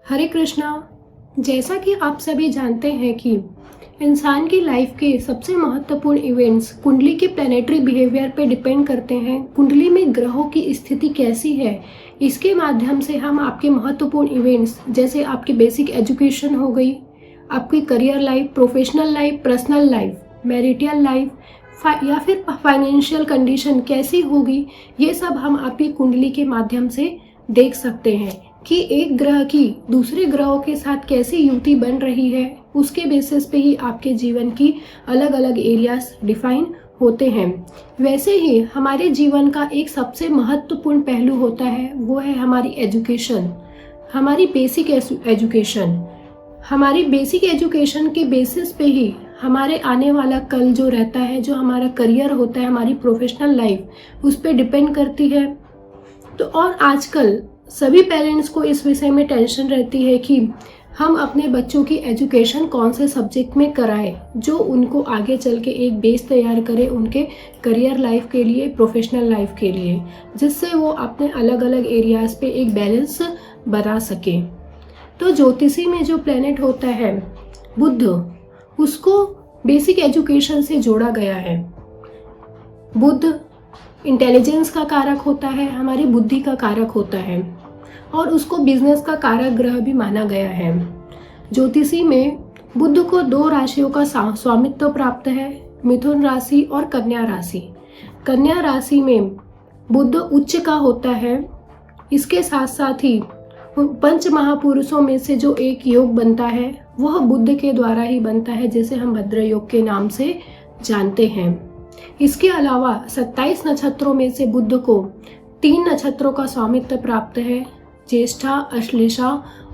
हरे कृष्णा। जैसा कि आप सभी जानते हैं कि इंसान की लाइफ के सबसे महत्वपूर्ण इवेंट्स कुंडली के प्लैनेटरी बिहेवियर पे डिपेंड करते हैं। कुंडली में ग्रहों की स्थिति कैसी है, इसके माध्यम से हम आपके महत्वपूर्ण इवेंट्स जैसे आपकी बेसिक एजुकेशन हो गई, आपकी career life, professional life, personal life, marital life या फिर फाइनेंशियल कंडीशन कैसी होगी, ये सब हम आपकी कुंडली के माध्यम से देख सकते हैं कि एक ग्रह की दूसरे ग्रहों के साथ कैसी युति बन रही है। उसके बेसिस पे ही आपके जीवन की अलग अलग एरियाज डिफाइन होते हैं। वैसे ही हमारे जीवन का एक सबसे महत्वपूर्ण पहलू होता है, वो है हमारी एजुकेशन, हमारी बेसिक एजुकेशन। हमारी बेसिक एजुकेशन के बेसिस पे ही हमारे आने वाला कल जो रहता है, जो हमारा करियर होता है, हमारी प्रोफेशनल लाइफ, उस पर डिपेंड करती है। तो और आजकल सभी पेरेंट्स को इस विषय में टेंशन रहती है कि हम अपने बच्चों की एजुकेशन कौन से सब्जेक्ट में कराएं, जो उनको आगे चल के एक बेस तैयार करे उनके करियर लाइफ के लिए, प्रोफेशनल लाइफ के लिए, जिससे वो अपने अलग अलग एरियाज पे एक बैलेंस बना सके। तो ज्योतिषी में जो प्लैनेट होता है बुध, उसको बेसिक एजुकेशन से जोड़ा गया है। बुध इंटेलिजेंस का कारक होता है, हमारी बुद्धि का कारक होता है, और उसको बिजनेस का कारक ग्रह भी माना गया है। ज्योतिषी में बुध को 2 राशियों का स्वामित्व प्राप्त है, मिथुन राशि और कन्या राशि। कन्या राशि में बुध उच्च का होता है। इसके साथ साथ ही 5 महापुरुषों में से जो एक योग बनता है वह बुध के द्वारा ही बनता है, जिसे हम भद्र योग के नाम से जानते हैं। इसके अलावा 27 नक्षत्रों में से बुध को 3 नक्षत्रों का स्वामित्व प्राप्त है, ज्येष्ठा, अश्लेषा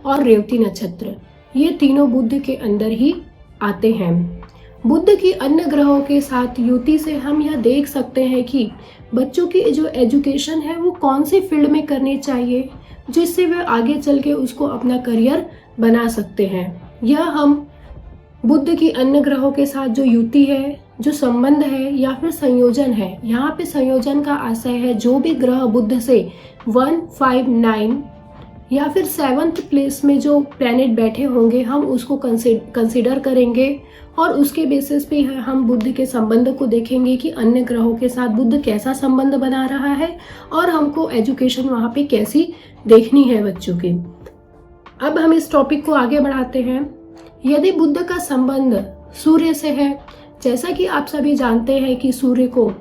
और रेवती नक्षत्र। ये तीनों बुध के अंदर ही आते हैं। बुध की अन्य ग्रहों के साथ युति से हम यह देख सकते हैं कि बच्चों की जो एजुकेशन है वो कौन सी फील्ड में करनी चाहिए, जिससे वे आगे चल के उसको अपना करियर बना सकते हैं। यह हम बुध की अन्य ग्रहों के साथ जो युति है, जो संबंध है या फिर संयोजन है, यहाँ पे संयोजन का आशय है जो भी ग्रह बुध से 1, 5, 9 या फिर 7th प्लेस में जो प्लैनेट बैठे होंगे, हम उसको कंसिडर करेंगे और उसके बेसिस पे हम बुध के संबंध को देखेंगे कि अन्य ग्रहों के साथ बुध कैसा संबंध बना रहा है और हमको एजुकेशन वहाँ पे कैसी देखनी है बच्चों की। अब हम इस टॉपिक को आगे बढ़ाते हैं। यदि बुध का संबंध सूर्य से है, जैसा कि आप सभी जानते हैं कि सूर्य को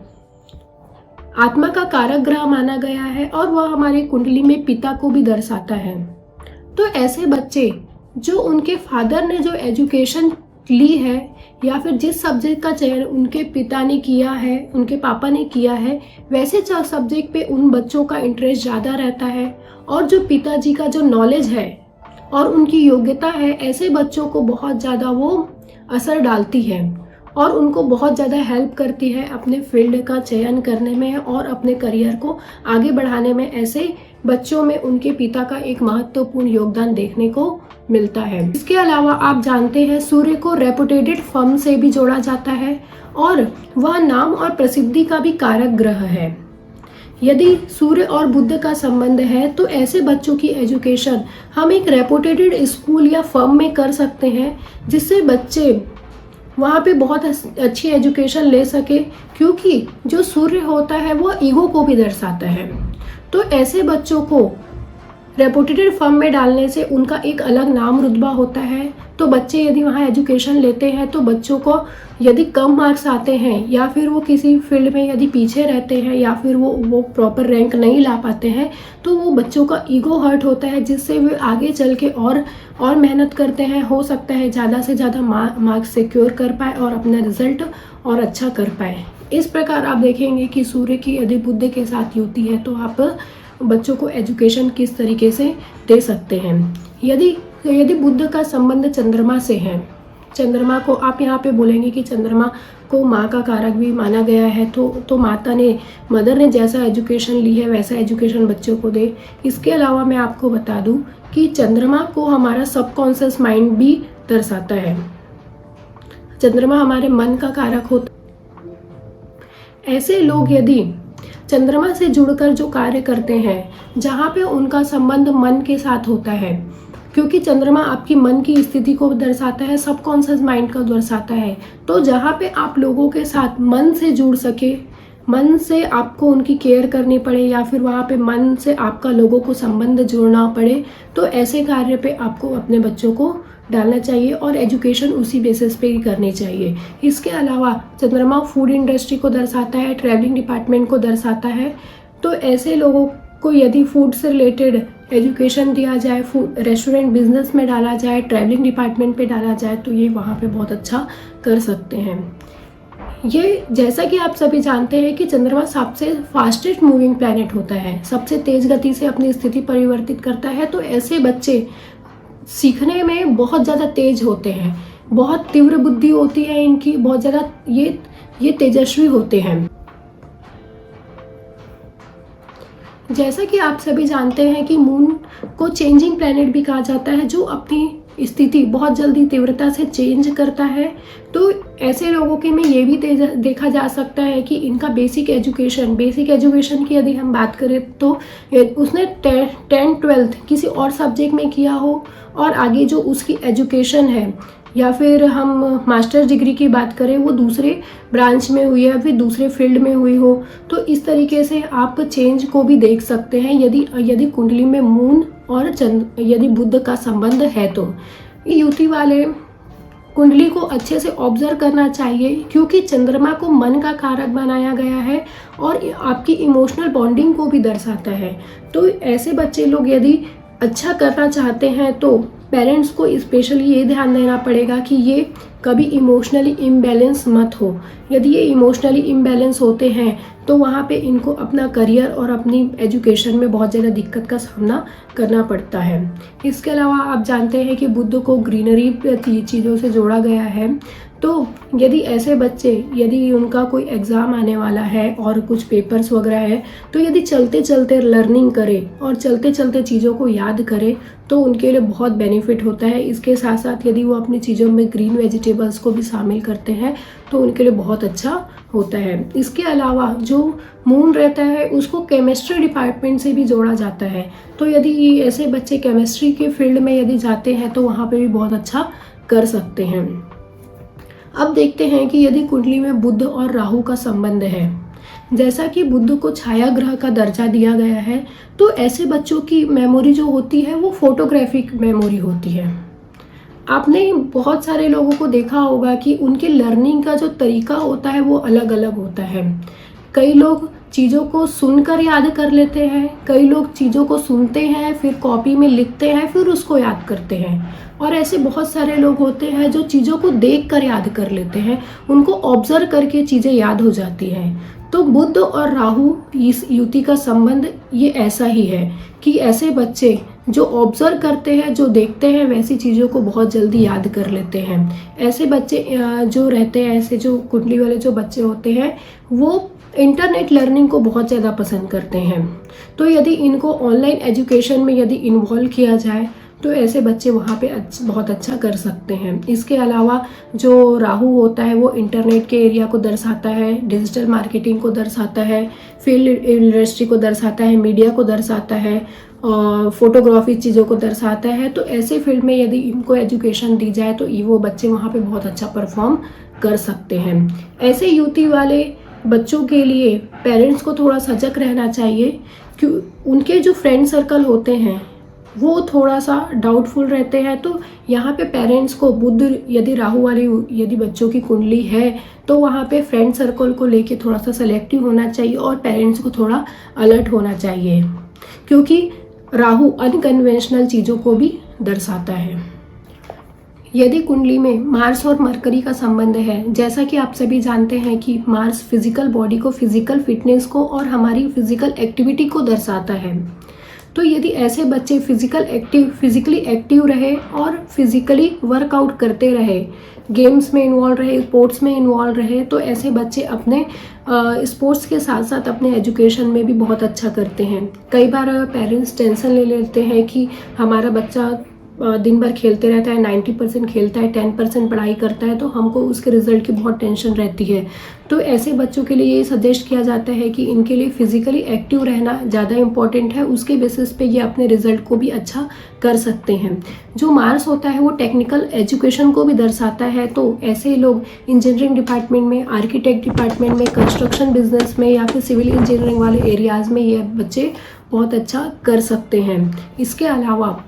आत्मा का कारक ग्रह माना गया है और वह हमारी कुंडली में पिता को भी दर्शाता है। तो ऐसे बच्चे जो उनके फादर ने जो एजुकेशन ली है या फिर जिस सब्जेक्ट का चयन उनके पिता ने किया है, उनके पापा ने किया है, वैसे सब्जेक्ट पे उन बच्चों का इंटरेस्ट ज़्यादा रहता है और जो पिताजी का जो नॉलेज है और उनकी योग्यता है, ऐसे बच्चों को बहुत ज़्यादा वो असर डालती है और उनको बहुत ज़्यादा हेल्प करती है अपने फील्ड का चयन करने में और अपने करियर को आगे बढ़ाने में। ऐसे बच्चों में उनके पिता का एक महत्वपूर्ण योगदान देखने को मिलता है। इसके अलावा आप जानते हैं सूर्य को रेपुटेटेड फर्म से भी जोड़ा जाता है और वह नाम और प्रसिद्धि का भी कारक ग्रह है। यदि सूर्य और बुध का संबंध है तो ऐसे बच्चों की एजुकेशन हम एक रेपुटेटेड स्कूल या फर्म में कर सकते हैं, जिससे बच्चे वहाँ पे बहुत अच्छी एजुकेशन ले सके, क्योंकि जो सूर्य होता है वो ईगो को भी दर्शाता है। तो ऐसे बच्चों को रेपुटेटेड फर्म में डालने से उनका एक अलग नाम रुतबा होता है। तो बच्चे यदि वहाँ एजुकेशन लेते हैं तो बच्चों को यदि कम मार्क्स आते हैं या फिर वो किसी फील्ड में यदि पीछे रहते हैं या फिर वो प्रॉपर रैंक नहीं ला पाते हैं, तो वो बच्चों का ईगो हर्ट होता है, जिससे वे आगे चल के और मेहनत करते हैं। हो सकता है ज़्यादा से ज़्यादा मार्क्स सिक्योर कर पाए और अपना रिजल्ट और अच्छा कर पाए। इस प्रकार आप देखेंगे कि सूर्य की यदि बुध के साथ युति है तो आप बच्चों को एजुकेशन किस तरीके से दे सकते हैं। यदि बुध का संबंध चंद्रमा से है, चंद्रमा को आप यहाँ पे बोलेंगे कि चंद्रमा को माँ का कारक भी माना गया है, तो मदर ने जैसा एजुकेशन ली है वैसा एजुकेशन बच्चों को दे। इसके अलावा मैं आपको बता दूं कि चंद्रमा को हमारा सबकॉन्शियस माइंड भी दर्शाता है। चंद्रमा हमारे मन का कारक होता। ऐसे लोग यदि चंद्रमा से जुड़कर जो कार्य करते हैं, जहाँ पे उनका संबंध मन के साथ होता है, क्योंकि चंद्रमा आपकी मन की स्थिति को दर्शाता है, सबकॉन्शियस माइंड को दर्शाता है। तो जहाँ पे आप लोगों के साथ मन से जुड़ सके, मन से आपको उनकी केयर करनी पड़े या फिर वहाँ पे मन से आपका लोगों को संबंध जोड़ना पड़े, तो ऐसे कार्य पे आपको अपने बच्चों को डालना चाहिए और एजुकेशन उसी बेसिस पे ही करनी चाहिए। इसके अलावा चंद्रमा फूड इंडस्ट्री को दर्शाता है, ट्रैवलिंग डिपार्टमेंट को दर्शाता है। तो ऐसे लोगों को यदि फूड से रिलेटेड एजुकेशन दिया जाए, फूड रेस्टोरेंट बिजनेस में डाला जाए, ट्रैवलिंग डिपार्टमेंट पे डाला जाए, तो ये वहाँ पे बहुत अच्छा कर सकते हैं। ये जैसा कि आप सभी जानते हैं कि चंद्रमा सबसे फास्टेस्ट मूविंग प्लैनेट होता है, सबसे तेज गति से अपनी स्थिति परिवर्तित करता है। तो ऐसे बच्चे सीखने में बहुत ज़्यादा तेज होते हैं, बहुत तीव्र बुद्धि होती है इनकी, बहुत ज़्यादा ये तेजस्वी होते हैं। जैसा कि आप सभी जानते हैं कि मून को चेंजिंग प्लैनेट भी कहा जाता है, जो अपनी स्थिति बहुत जल्दी तीव्रता से चेंज करता है। तो ऐसे लोगों के में ये भी देखा जा सकता है कि इनका बेसिक एजुकेशन की यदि हम बात करें तो उसने 10th-12th किसी और सब्जेक्ट में किया हो और आगे जो उसकी एजुकेशन है, या फिर हम मास्टर्स डिग्री की बात करें वो दूसरे ब्रांच में हुई है, फिर दूसरे फील्ड में हुई हो, तो इस तरीके से आप चेंज को भी देख सकते हैं यदि कुंडली में मून और यदि बुध का संबंध है। तो युति वाले कुंडली को अच्छे से ऑब्जर्व करना चाहिए, क्योंकि चंद्रमा को मन का कारक बनाया गया है और आपकी इमोशनल बॉन्डिंग को भी दर्शाता है। तो ऐसे बच्चे लोग यदि अच्छा करना चाहते हैं तो पेरेंट्स को स्पेशली ये ध्यान देना पड़ेगा कि ये कभी इमोशनली इम्बैलेंस मत हो। यदि ये इमोशनली इम्बैलेंस होते हैं तो वहाँ पे इनको अपना करियर और अपनी एजुकेशन में बहुत ज़्यादा दिक्कत का सामना करना पड़ता है। इसके अलावा आप जानते हैं कि बुध को ग्रीनरी चीज़ों से जोड़ा गया है। तो यदि ऐसे बच्चे, यदि उनका कोई एग्ज़ाम आने वाला है और कुछ पेपर्स वगैरह है, तो यदि चलते चलते लर्निंग करें और चलते चलते चीज़ों को याद करें तो उनके लिए बहुत बेनिफिट होता है। इसके साथ साथ यदि वो अपनी चीज़ों में ग्रीन वेजिटेबल्स को भी शामिल करते हैं तो उनके लिए बहुत अच्छा होता है। इसके अलावा जो मून रहता है उसको केमिस्ट्री डिपार्टमेंट से भी जोड़ा जाता है। तो यदि ऐसे बच्चे केमिस्ट्री के फील्ड में यदि जाते हैं तो वहाँ पे भी बहुत अच्छा कर सकते हैं। अब देखते हैं कि यदि कुंडली में बुध और राहु का संबंध है, जैसा कि बुध को छाया ग्रह का दर्जा दिया गया है, तो ऐसे बच्चों की मेमोरी जो होती है वो फोटोग्राफिक मेमोरी होती है। आपने बहुत सारे लोगों को देखा होगा कि उनके लर्निंग का जो तरीका होता है वो अलग अलग होता है। कई लोग चीज़ों को सुनकर याद कर लेते हैं, कई लोग चीज़ों को सुनते हैं फिर कॉपी में लिखते हैं फिर उसको याद करते हैं, और ऐसे बहुत सारे लोग होते हैं जो चीज़ों को देख कर याद कर लेते हैं, उनको ऑब्जर्व करके चीज़ें याद हो जाती हैं। तो बुध और राहु इस युति का संबंध ये ऐसा ही है कि ऐसे बच्चे जो ऑब्जर्व करते हैं, जो देखते हैं, वैसी चीज़ों को बहुत जल्दी याद कर लेते हैं। ऐसे बच्चे जो रहते हैं, ऐसे जो कुंडली वाले जो बच्चे होते हैं वो इंटरनेट लर्निंग को बहुत ज़्यादा पसंद करते हैं। तो यदि इनको ऑनलाइन एजुकेशन में यदि इन्वॉल्व किया जाए तो ऐसे बच्चे वहाँ पे बहुत अच्छा कर सकते हैं। इसके अलावा जो राहु होता है वो इंटरनेट के एरिया को दर्शाता है, डिजिटल मार्केटिंग को दर्शाता है, फील्ड इंडस्ट्री को दर्शाता है, मीडिया को दर्शाता है, और फोटोग्राफी चीज़ों को दर्शाता है। तो ऐसे फील्ड में यदि इनको एजुकेशन दी जाए तो वो बच्चे वहाँ पे बहुत अच्छा परफॉर्म कर सकते हैं। ऐसे युति वाले बच्चों के लिए पेरेंट्स को थोड़ा सजग रहना चाहिए, क्यों उनके जो फ्रेंड सर्कल होते हैं वो थोड़ा सा डाउटफुल रहते हैं। तो यहाँ पे पेरेंट्स को बुध यदि राहु वाली यदि बच्चों की कुंडली है तो वहाँ पे फ्रेंड सर्कल को लेके थोड़ा सा सेलेक्टिव होना चाहिए और पेरेंट्स को थोड़ा अलर्ट होना चाहिए, क्योंकि राहु अनकन्वेंशनल चीज़ों को भी दर्शाता है। यदि कुंडली में मार्स और मरकरी का संबंध है, जैसा कि आप सभी जानते हैं कि मार्स फिजिकल बॉडी को, फिजिकल फिटनेस को और हमारी फिजिकल एक्टिविटी को दर्शाता है। तो यदि ऐसे बच्चे फिजिकली एक्टिव रहे और फिजिकली वर्कआउट करते रहे, गेम्स में इन्वॉल्व रहे, स्पोर्ट्स में इन्वॉल्व रहे, तो ऐसे बच्चे अपने स्पोर्ट्स के साथ साथ अपने एजुकेशन में भी बहुत अच्छा करते हैं। कई बार पेरेंट्स टेंशन ले लेते हैं कि हमारा बच्चा दिन भर खेलते रहता है, 90% खेलता है, 10% पढ़ाई करता है, तो हमको उसके रिजल्ट की बहुत टेंशन रहती है। तो ऐसे बच्चों के लिए ये सजेस्ट किया जाता है कि इनके लिए फिजिकली एक्टिव रहना ज़्यादा इम्पॉर्टेंट है। उसके बेसिस पे ये अपने रिजल्ट को भी अच्छा कर सकते हैं। जो मार्क्स होता है वो टेक्निकल एजुकेशन को भी दर्शाता है, तो ऐसे लोग इंजीनियरिंग डिपार्टमेंट में, आर्किटेक्ट डिपार्टमेंट में, कंस्ट्रक्शन बिजनेस में या फिर सिविल इंजीनियरिंग वाले एरियाज़ में ये बच्चे बहुत अच्छा कर सकते हैं। इसके अलावा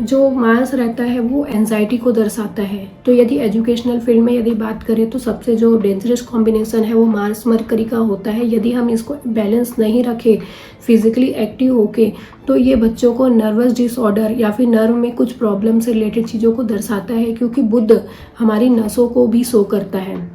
जो मार्क्स रहता है वो एंजाइटी को दर्शाता है। तो यदि एजुकेशनल फील्ड में यदि बात करें तो सबसे जो डेंजरस कॉम्बिनेशन है वो मार्स मरकरी का होता है। यदि हम इसको बैलेंस नहीं रखें फिजिकली एक्टिव होके, तो ये बच्चों को नर्वस डिसऑर्डर या फिर नर्व में कुछ प्रॉब्लम से रिलेटेड चीज़ों को दर्शाता है, क्योंकि बुध हमारी नसों को भी शो करता है।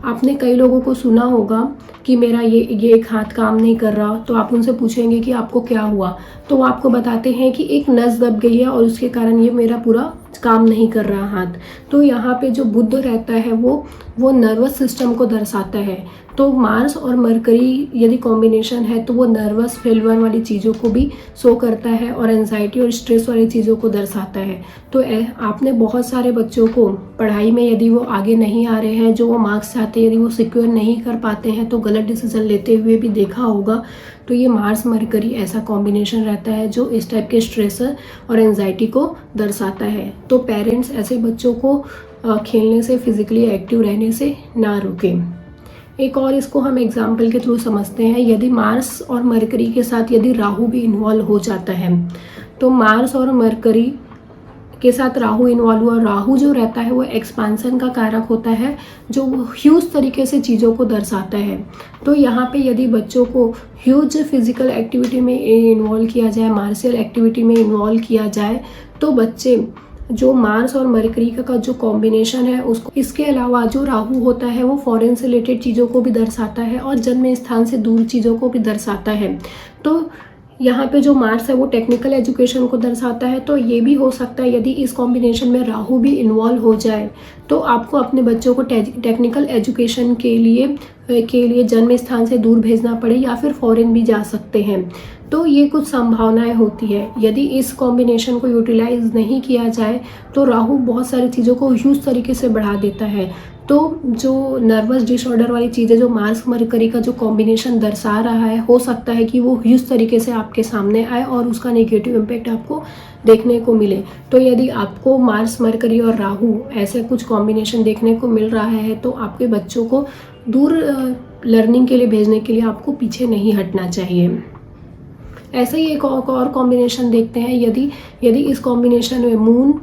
आपने कई लोगों को सुना होगा कि मेरा ये एक हाथ काम नहीं कर रहा, तो आप उनसे पूछेंगे कि आपको क्या हुआ, तो वो आपको बताते हैं कि एक नस दब गई है और उसके कारण ये मेरा पूरा काम नहीं कर रहा हाथ। तो यहाँ पे जो बुध रहता है वो नर्वस सिस्टम को दर्शाता है। तो मार्स और मरकरी यदि कॉम्बिनेशन है तो वो नर्वस फेल्योर वाली चीज़ों को भी शो करता है और एंजाइटी और स्ट्रेस वाली चीज़ों को दर्शाता है। तो आपने बहुत सारे बच्चों को पढ़ाई में यदि वो आगे नहीं आ रहे हैं, जो वो मार्क्स चाहते हैं, यदि वो सिक्योर नहीं कर पाते हैं, तो गलत डिसीजन लेते हुए भी देखा होगा। तो ये मार्स मरकरी ऐसा कॉम्बिनेशन रहता है जो इस टाइप के स्ट्रेस और एंजाइटी को दर्शाता है। तो पेरेंट्स ऐसे बच्चों को खेलने से, फिजिकली एक्टिव रहने से ना रोकें। एक और इसको हम एग्जाम्पल के थ्रू समझते हैं। यदि मार्स और मरकरी के साथ यदि राहु भी इन्वॉल्व हो जाता है, तो मार्स और मरकरी के साथ राहु इन्वॉल्व हुआ। राहु जो रहता है वो एक्सपांसन का कारक होता है, जो ह्यूज तरीके से चीज़ों को दर्शाता है। तो यहाँ पे यदि बच्चों को ह्यूज फिजिकल एक्टिविटी में इन्वॉल्व किया जाए, मार्शियल एक्टिविटी में इन्वॉल्व किया जाए, तो बच्चे जो मार्स और मरकरी का जो कॉम्बिनेशन है उसको, इसके अलावा जो राहु होता है वो फॉरेन से रिलेटेड चीज़ों को भी दर्शाता है और जन्म स्थान से दूर चीज़ों को भी दर्शाता है। तो यहाँ पे जो मार्स है वो टेक्निकल एजुकेशन को दर्शाता है। तो ये भी हो सकता है यदि इस कॉम्बिनेशन में राहु भी इन्वॉल्व हो जाए तो आपको अपने बच्चों को टेक्निकल एजुकेशन के लिए जन्म स्थान से दूर भेजना पड़े या फिर फॉरेन भी जा सकते हैं। तो ये कुछ संभावनाएं होती है। यदि इस कॉम्बिनेशन को यूटिलाइज नहीं किया जाए तो राहु बहुत सारी चीज़ों को ह्यूज तरीके से बढ़ा देता है। तो जो नर्वस डिसऑर्डर वाली चीज़ें जो मार्स मरकरी का जो कॉम्बिनेशन दर्शा रहा है, हो सकता है कि वो ह्यूज तरीके से आपके सामने आए और उसका नेगेटिव इम्पैक्ट आपको देखने को मिले। तो यदि आपको मार्स मरकरी और राहु ऐसे कुछ कॉम्बिनेशन देखने को मिल रहा है तो आपके बच्चों को दूर लर्निंग के लिए भेजने के लिए आपको पीछे नहीं हटना चाहिए। ऐसे ही एक और कॉम्बिनेशन देखते हैं। यदि इस कॉम्बिनेशन में मून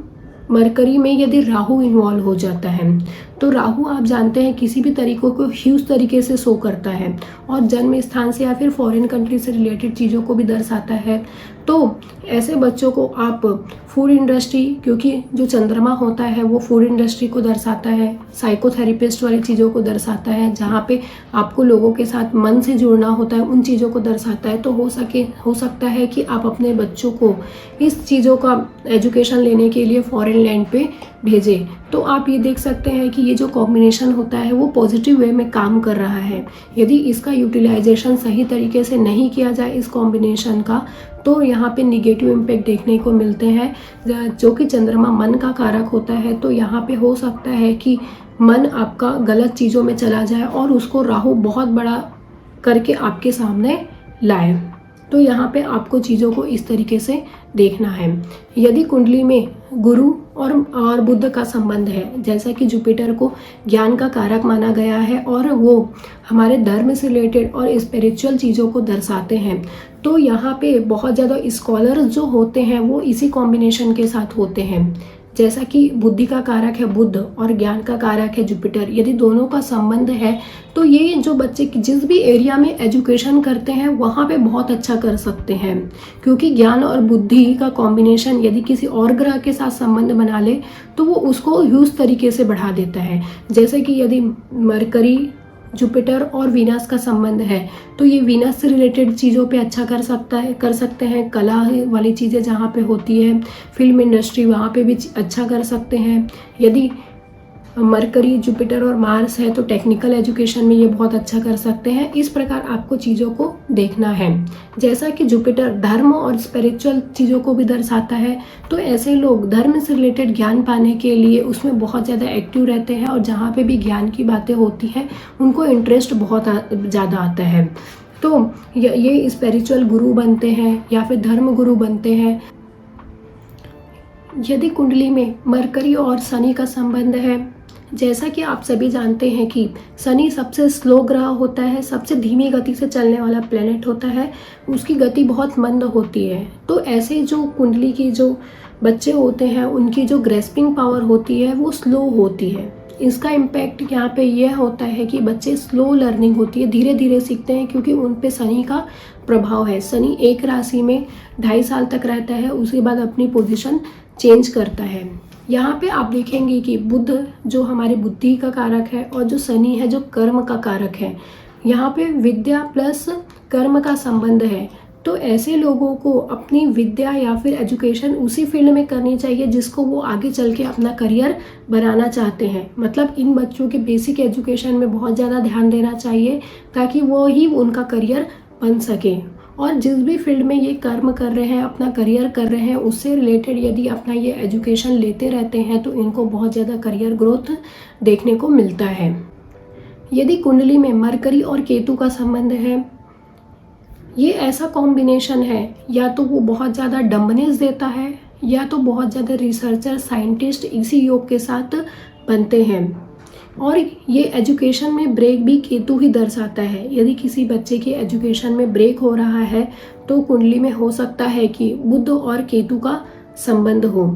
मरकरी में यदि राहु इन्वॉल्व हो जाता है, तो राहु आप जानते हैं किसी भी तरीकों को ह्यूज तरीके से शो करता है और जन्म स्थान से या फिर फॉरेन कंट्री से रिलेटेड चीज़ों को भी दर्शाता है। तो ऐसे बच्चों को आप फूड इंडस्ट्री, क्योंकि जो चंद्रमा होता है वो फूड इंडस्ट्री को दर्शाता है, साइकोथेरेपिस्ट वाली चीज़ों को दर्शाता है, जहाँ पे आपको लोगों के साथ मन से जुड़ना होता है, उन चीज़ों को दर्शाता है। तो हो सकता है कि आप अपने बच्चों को इस चीज़ों का एजुकेशन लेने के लिए फॉरेन लैंड पे भेजें। तो आप ये देख सकते हैं कि ये जो कॉम्बिनेशन होता है वो पॉजिटिव वे में काम कर रहा है। यदि इसका यूटिलाइजेशन सही तरीके से नहीं किया जाए इस कॉम्बिनेशन का, तो यहाँ पे निगेटिव इम्पैक्ट देखने को मिलते हैं, जो कि चंद्रमा मन का कारक होता है। तो यहाँ पे हो सकता है कि मन आपका गलत चीज़ों में चला जाए और उसको राहु बहुत बड़ा करके आपके सामने लाए। तो यहाँ पे आपको चीज़ों को इस तरीके से देखना है। यदि कुंडली में गुरु और बुध का संबंध है, जैसा कि जुपिटर को ज्ञान का कारक माना गया है और वो हमारे धर्म से रिलेटेड और स्पिरिचुअल चीज़ों को दर्शाते हैं, तो यहाँ पे बहुत ज़्यादा स्कॉलर्स जो होते हैं वो इसी कॉम्बिनेशन के साथ होते हैं। जैसा कि बुद्धि का कारक है बुध और ज्ञान का कारक है जुपिटर, यदि दोनों का संबंध है तो ये जो बच्चे जिस भी एरिया में एजुकेशन करते हैं वहाँ पे बहुत अच्छा कर सकते हैं, क्योंकि ज्ञान और बुद्धि का कॉम्बिनेशन यदि किसी और ग्रह के साथ संबंध बना ले तो वो उसको ह्यूज तरीके से बढ़ा देता है। जैसे कि यदि मरकरी, जुपिटर और वीनस का संबंध है तो ये वीनस से रिलेटेड चीज़ों पे अच्छा कर सकते हैं। कला वाली चीज़ें जहाँ पे होती है, फिल्म इंडस्ट्री, वहाँ पे भी अच्छा कर सकते हैं। यदि मरकरी, जुपिटर और मार्स है तो टेक्निकल एजुकेशन में ये बहुत अच्छा कर सकते हैं। इस प्रकार आपको चीज़ों को देखना है। जैसा कि जुपिटर धर्म और स्पिरिचुअल चीज़ों को भी दर्शाता है, तो ऐसे लोग धर्म से रिलेटेड ज्ञान पाने के लिए उसमें बहुत ज़्यादा एक्टिव रहते हैं और जहाँ पे भी ज्ञान की बातें होती हैं उनको इंटरेस्ट बहुत ज़्यादा आता है। तो ये स्पिरिचुअल गुरु बनते हैं या फिर धर्म गुरु बनते हैं। यदि कुंडली में मरकरी और शनि का संबंध है, जैसा कि आप सभी जानते हैं कि शनि सबसे स्लो ग्रह होता है, सबसे धीमी गति से चलने वाला प्लेनेट होता है, उसकी गति बहुत मंद होती है। तो ऐसे जो कुंडली की जो बच्चे होते हैं उनकी जो ग्रेस्पिंग पावर होती है वो स्लो होती है। इसका इम्पैक्ट यहाँ पे यह होता है कि बच्चे स्लो लर्निंग होती है, धीरे धीरे सीखते हैं क्योंकि उन पे शनि का प्रभाव है। शनि एक राशि में 2.5 साल तक रहता है, उसके बाद अपनी पोजीशन चेंज करता है। यहाँ पे आप देखेंगे कि बुध जो हमारे बुद्धि का कारक है और जो शनि है जो कर्म का कारक है, यहाँ पे विद्या प्लस कर्म का संबंध है। तो ऐसे लोगों को अपनी विद्या या फिर एजुकेशन उसी फील्ड में करनी चाहिए जिसको वो आगे चल के अपना करियर बनाना चाहते हैं। मतलब इन बच्चों के बेसिक एजुकेशन में बहुत ज़्यादा ध्यान देना चाहिए ताकि वो ही उनका करियर बन सके। और जिस भी फील्ड में ये कर्म कर रहे हैं, अपना करियर कर रहे हैं, उससे रिलेटेड यदि अपना ये एजुकेशन लेते रहते हैं तो इनको बहुत ज़्यादा करियर ग्रोथ देखने को मिलता है। यदि कुंडली में मरकरी और केतु का संबंध है, ये ऐसा कॉम्बिनेशन है या तो वो बहुत ज़्यादा डम्बनेस देता है या तो बहुत ज़्यादा रिसर्चर साइंटिस्ट इसी योग के साथ बनते हैं। और ये एजुकेशन में ब्रेक भी केतु ही दर्शाता है। यदि किसी बच्चे की एजुकेशन में ब्रेक हो रहा है तो कुंडली में हो सकता है कि बुध और केतु का संबंध हो।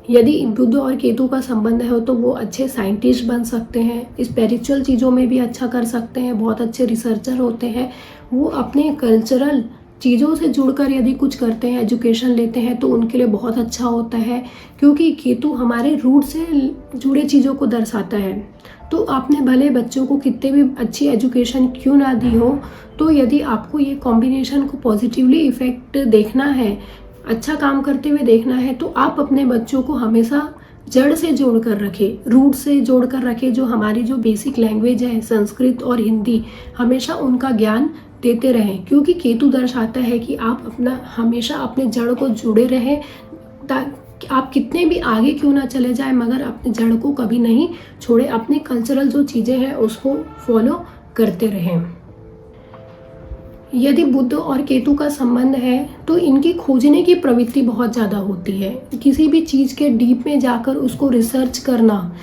यदि बुध और केतु का संबंध है तो वो अच्छे साइंटिस्ट बन सकते हैं, स्पिरिचुअल चीज़ों में भी अच्छा कर सकते हैं, बहुत अच्छे रिसर्चर होते हैं। वो अपने कल्चरल चीज़ों से जुड़कर यदि कुछ करते हैं, एजुकेशन लेते हैं तो उनके लिए बहुत अच्छा होता है क्योंकि केतु हमारे रूट से जुड़े चीज़ों को दर्शाता है। तो आपने भले बच्चों को कितने भी अच्छी एजुकेशन क्यों ना दी हो, तो यदि आपको ये कॉम्बिनेशन को पॉजिटिवली इफेक्ट देखना है, अच्छा काम करते हुए देखना है, तो आप अपने बच्चों को हमेशा जड़ से जोड़ कर रखें, रूट से जोड़ कर रखें। जो हमारी जो बेसिक लैंग्वेज है संस्कृत और हिंदी, हमेशा उनका ज्ञान देते रहें क्योंकि केतु दर्शाता है कि आप अपना हमेशा अपने जड़ को जुड़े रहें। आप कितने भी आगे क्यों ना चले जाएं मगर अपने जड़ को कभी नहीं छोड़े, अपने कल्चरल जो चीज़ें हैं उसको फॉलो करते रहें। यदि बुध और केतु का संबंध है तो इनकी खोजने की प्रवृत्ति बहुत ज़्यादा होती है। किसी भी चीज़ के डीप में जाकर उसको रिसर्च करना,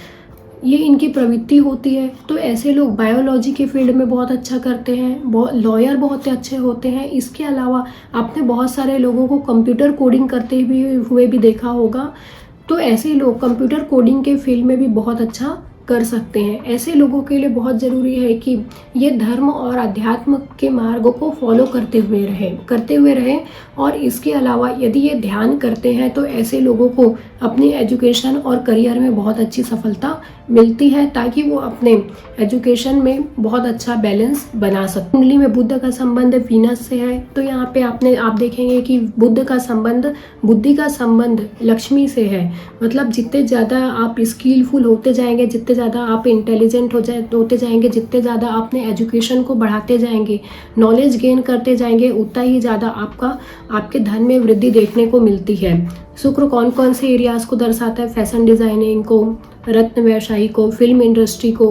ये इनकी प्रवृत्ति होती है। तो ऐसे लोग बायोलॉजी के फील्ड में बहुत अच्छा करते हैं, लॉयर बहुत अच्छे होते हैं। इसके अलावा आपने बहुत सारे लोगों को कंप्यूटर कोडिंग करते हुए भी देखा होगा। तो ऐसे लोग कंप्यूटर कोडिंग के फील्ड में भी बहुत अच्छा कर सकते हैं। ऐसे लोगों के लिए बहुत ज़रूरी है कि ये धर्म और अध्यात्म के मार्गों को फॉलो करते हुए रहें। और इसके अलावा यदि ये ध्यान करते हैं तो ऐसे लोगों को अपनी एजुकेशन और करियर में बहुत अच्छी सफलता मिलती है ताकि वो अपने एजुकेशन में बहुत अच्छा बैलेंस बना सकें। कुंडली में बुध का संबंध वीनस से है तो यहाँ पे आप देखेंगे कि बुध का संबंध, बुद्धि का संबंध लक्ष्मी से है। मतलब जितने ज़्यादा आप स्किलफुल होते जाएंगे, जितने ज़्यादा आप इंटेलिजेंट होते जाएंगे, जितने ज़्यादा अपने एजुकेशन को बढ़ाते जाएंगे, नॉलेज गेन करते जाएंगे, उतना ही ज़्यादा आपके धन में वृद्धि देखने को मिलती है। शुक्र कौन कौन से एरियाज को दर्शाता है? फैशन डिज़ाइनिंग को, रत्न व्यवसायी को, फिल्म इंडस्ट्री को।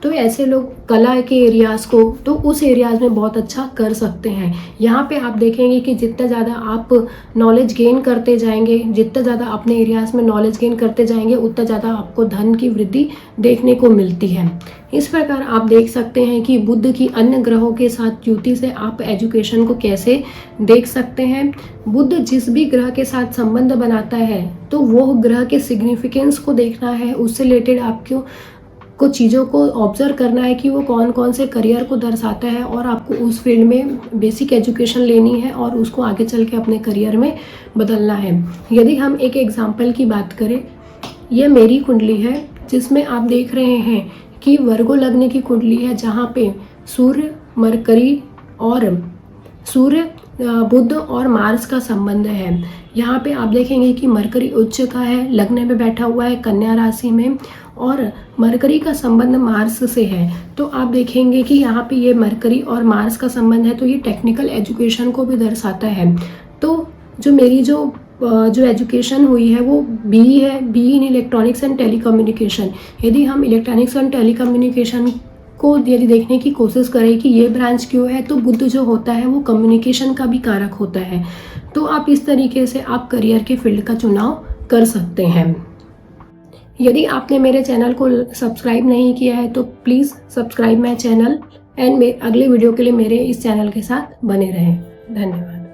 तो ऐसे लोग कला के एरियाज़ को तो उस एरियाज़ में बहुत अच्छा कर सकते हैं। यहाँ पे आप देखेंगे कि जितना ज़्यादा आप नॉलेज गेन करते जाएंगे, जितना ज़्यादा अपने एरियाज़ में नॉलेज गेन करते जाएंगे, उतना ज़्यादा आपको धन की वृद्धि देखने को मिलती है। इस प्रकार आप देख सकते हैं कि बुध की अन्य ग्रहों के साथ युति से आप एजुकेशन को कैसे देख सकते हैं। बुध जिस भी ग्रह के साथ संबंध बनाता है तो वो ग्रह के सिग्निफिकेंस को देखना है, उससे रिलेटेड आपको चीज़ों को ऑब्जर्व करना है कि वो कौन कौन से करियर को दर्शाता है और आपको उस फील्ड में बेसिक एजुकेशन लेनी है और उसको आगे चल के अपने करियर में बदलना है। यदि हम एक एग्जाम्पल की बात करें, यह मेरी कुंडली है जिसमें आप देख रहे हैं कि वर्गो लग्न की कुंडली है जहाँ पे सूर्य, मरकरी और बुध और मार्स का संबंध है। यहाँ पे आप देखेंगे कि मरकरी उच्च का है, लग्न में बैठा हुआ है कन्या राशि में, और मरकरी का संबंध मार्स से है। तो आप देखेंगे कि यहाँ पे ये मरकरी और मार्स का संबंध है, तो ये टेक्निकल एजुकेशन को भी दर्शाता है। तो जो मेरी जो एजुकेशन हुई है वो BE है, BE in electronics and telecommunication. यदि हम इलेक्ट्रॉनिक्स एंड टेलीकम्युनिकेशन को यदि देखने की कोशिश करें कि ये ब्रांच क्यों है, तो बुध जो होता है वो कम्युनिकेशन का भी कारक होता है। तो आप इस तरीके से आप करियर के फील्ड का चुनाव कर सकते हैं। यदि आपने मेरे चैनल को सब्सक्राइब नहीं किया है तो please subscribe my channel and अगले वीडियो के लिए मेरे इस चैनल के साथ बने रहें। धन्यवाद।